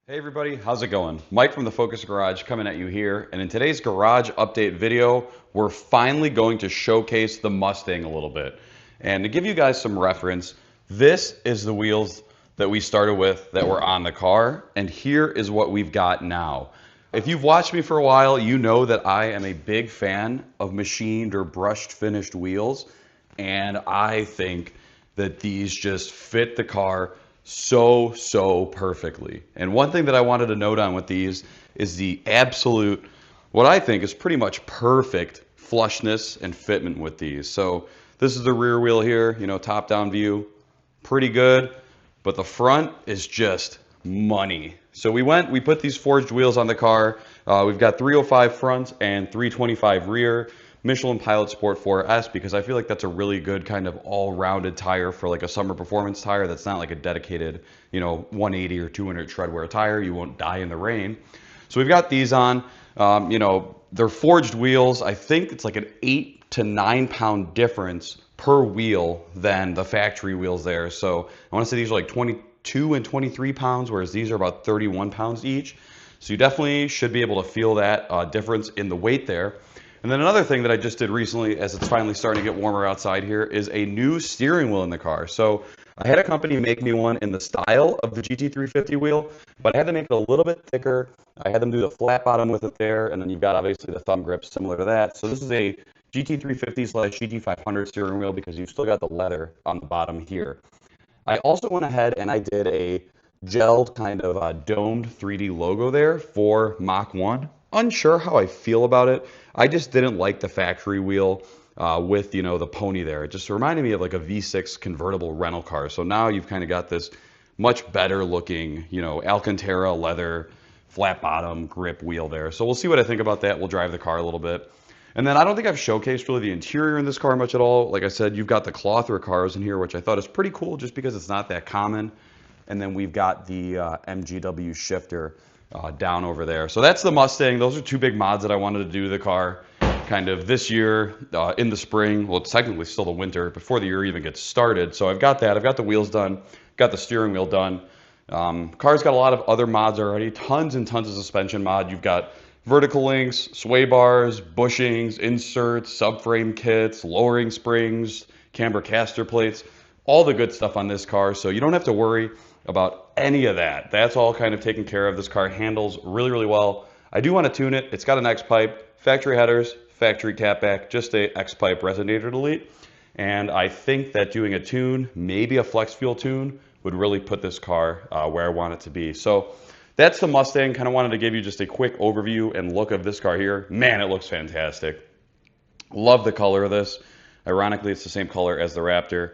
Hey everybody, how's it going? Mike from the Focus Garage coming at you here, and in today's garage update video, we're finally going to showcase the Mustang a little bit. And to give you guys some reference, this is the wheels that we started with that were on the car, and here is what we've got now. If you've watched me for a while, you know that I am a big fan of machined or brushed finished wheels, and I think that these just fit the car so perfectly. And one thing that I wanted to note on with these is the absolute, what I think is pretty much perfect flushness and fitment with these. So this is the rear wheel here, top down view, pretty good, but the front is just money. So we put these forged wheels on the car. We've got 305 front and 325 rear. Michelin Pilot Sport 4S, because I feel like that's a really good kind of all-rounded tire for like a summer performance tire that's not like a dedicated, 180 or 200 tread wear tire. You won't die in the rain. So we've got these on. They're forged wheels. I think it's like an 8 to 9 pound difference per wheel than the factory wheels there. So I want to say these are like 22 and 23 pounds, whereas these are about 31 pounds each. So you definitely should be able to feel that difference in the weight there. And then another thing that I just did recently, as it's finally starting to get warmer outside here, is a new steering wheel in the car. So I had a company make me one in the style of the GT350 wheel, but I had to make it a little bit thicker. I had them do the flat bottom with it there, and then you've got obviously the thumb grip similar to that. So this is a GT350/GT500 steering wheel because you've still got the leather on the bottom here. I also went ahead and I did a gelled kind of domed 3D logo there for Mach 1. Unsure how I feel about it. I just didn't like the factory wheel with, the pony there. It just reminded me of like a V6 convertible rental car. So now you've kind of got this much better looking, Alcantara leather, flat bottom grip wheel there. So we'll see what I think about that. We'll drive the car a little bit. And then I don't think I've showcased really the interior in this car much at all. Like I said, you've got the cloth recars in here, which I thought is pretty cool just because it's not that common. And then we've got the MGW shifter down over there. So that's the Mustang. Those are two big mods that I wanted to do to the car kind of this year in the spring. Well, it's technically still the winter before the year even gets started. So I've got that. I've got the wheels done, got the steering wheel done. Car's got a lot of other mods already, tons and tons of suspension mod. You've got vertical links, sway bars, bushings, inserts, subframe kits, lowering springs, camber caster plates, all the good stuff on this car. So you don't have to worry about any of that. That's all kind of taken care of. This car handles really well. I do want to tune it. It's got an X-pipe, factory headers, factory catback, just a X-pipe resonator delete. And I think that doing a tune, maybe a flex fuel tune, would really put this car where I want it to be. So that's the Mustang. Kind of wanted to give you just a quick overview and look of this car here. Man, it looks fantastic. Love the color of this. Ironically, it's the same color as the Raptor,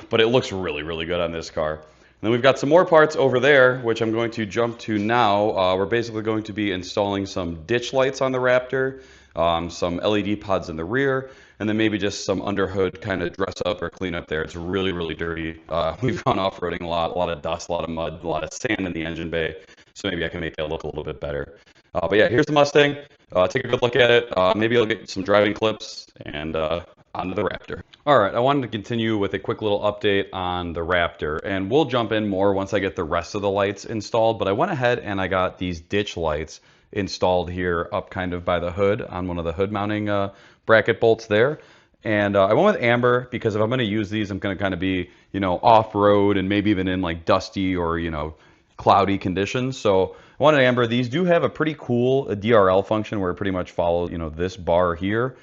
but it looks really good on this car. And then we've got some more parts over there, which I'm going to jump to now. We're basically going to be installing some ditch lights on the Raptor, some LED pods in the rear, and then maybe just some underhood kind of dress up or clean up there. It's really dirty. We've gone off-roading a lot of dust, a lot of mud, a lot of sand in the engine bay. So maybe I can make that look a little bit better. But yeah, here's the Mustang. Take a good look at it. Maybe I'll get some driving clips and onto the Raptor. All right, I wanted to continue with a quick little update on the Raptor, and we'll jump in more once I get the rest of the lights installed, but I went ahead and I got these ditch lights installed here up kind of by the hood on one of the hood mounting bracket bolts there. And I went with amber because if I'm going to use these, I'm going to kind of be, off-road and maybe even in like dusty or, cloudy conditions. So I wanted amber. These do have a pretty cool DRL function where it pretty much follows, this bar here.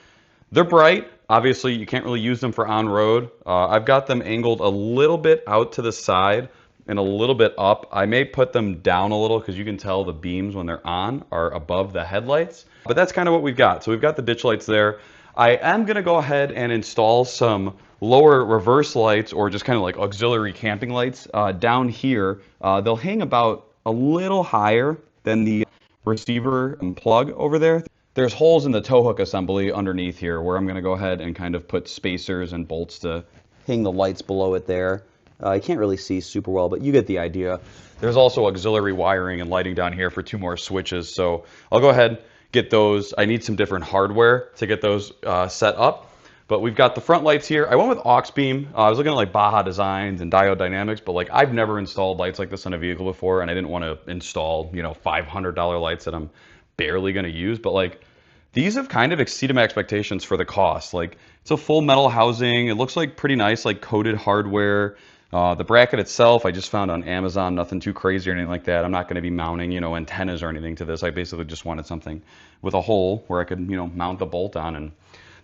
They're bright. Obviously, you can't really use them for on-road. I've got them angled a little bit out to the side and a little bit up. I may put them down a little because you can tell the beams when they're on are above the headlights. But that's kind of what we've got. So we've got the ditch lights there. I am going to go ahead and install some lower reverse lights or just kind of like auxiliary camping lights down here. They'll hang about a little higher than the receiver and plug over there. There's holes in the tow hook assembly underneath here where I'm going to go ahead and kind of put spacers and bolts to hang the lights below it there. I can't really see super well, but you get the idea. There's also auxiliary wiring and lighting down here for 2 more switches. So I'll go ahead, get those. I need some different hardware to get those set up. But we've got the front lights here. I went with aux beam. I was looking at like Baja Designs and Diode Dynamics, but like I've never installed lights like this on a vehicle before, and I didn't want to install, you know, $500 lights that I'm barely going to use. But like these have kind of exceeded my expectations for the cost. Like it's a full metal housing. It looks like pretty nice, like coated hardware. The bracket itself, I just found on Amazon, nothing too crazy or anything like that. I'm not going to be mounting, you know, antennas or anything to this. I basically just wanted something with a hole where I could, you know, mount the bolt on, and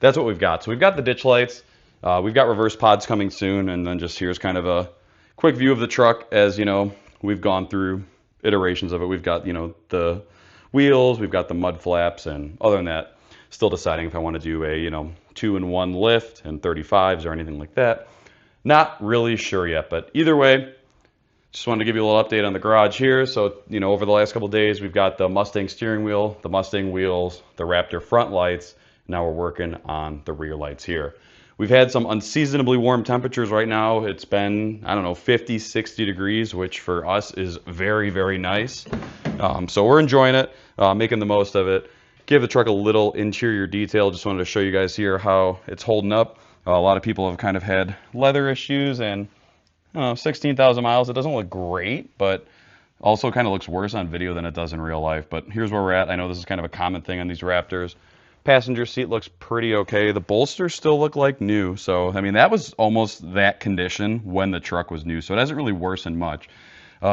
that's what we've got. So we've got the ditch lights. We've got reverse pods coming soon, and then just here's kind of a quick view of the truck as, you know, we've gone through iterations of it. We've got, you know, the wheels, we've got the mud flaps, and other than that, still deciding if I want to do a, you know, 2-in-1 lift and 35s or anything like that. Not really sure yet, but either way, just wanted to give you a little update on the garage here. So, you know, over the last couple of days, we've got the Mustang steering wheel, the Mustang wheels, the Raptor front lights. Now we're working on the rear lights here. We've had some unseasonably warm temperatures right now. It's been, I don't know, 50, 60 degrees, which for us is very, very nice. So we're enjoying it, making the most of it. Give the truck a little interior detail. Just wanted to show you guys here how it's holding up. A lot of people have kind of had leather issues, and 16,000 miles. It doesn't look great, but also kind of looks worse on video than it does in real life. But here's where we're at. I know this is kind of a common thing on these Raptors. Passenger seat looks pretty okay. The bolsters still look like new. So, I mean, that was almost that condition when the truck was new. So it hasn't really worsened much.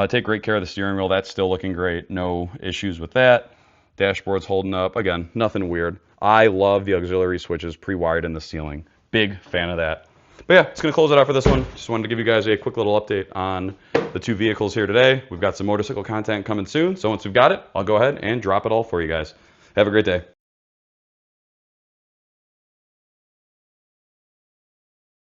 Take great care of the steering wheel. That's still looking great. No issues with that. Dashboard's holding up. Again, nothing weird. I love the auxiliary switches pre-wired in the ceiling. Big fan of that. But yeah, it's going to close it out for this one. Just wanted to give you guys a quick little update on the two vehicles here today. We've got some motorcycle content coming soon. So once we've got it, I'll go ahead and drop it all for you guys. Have a great day.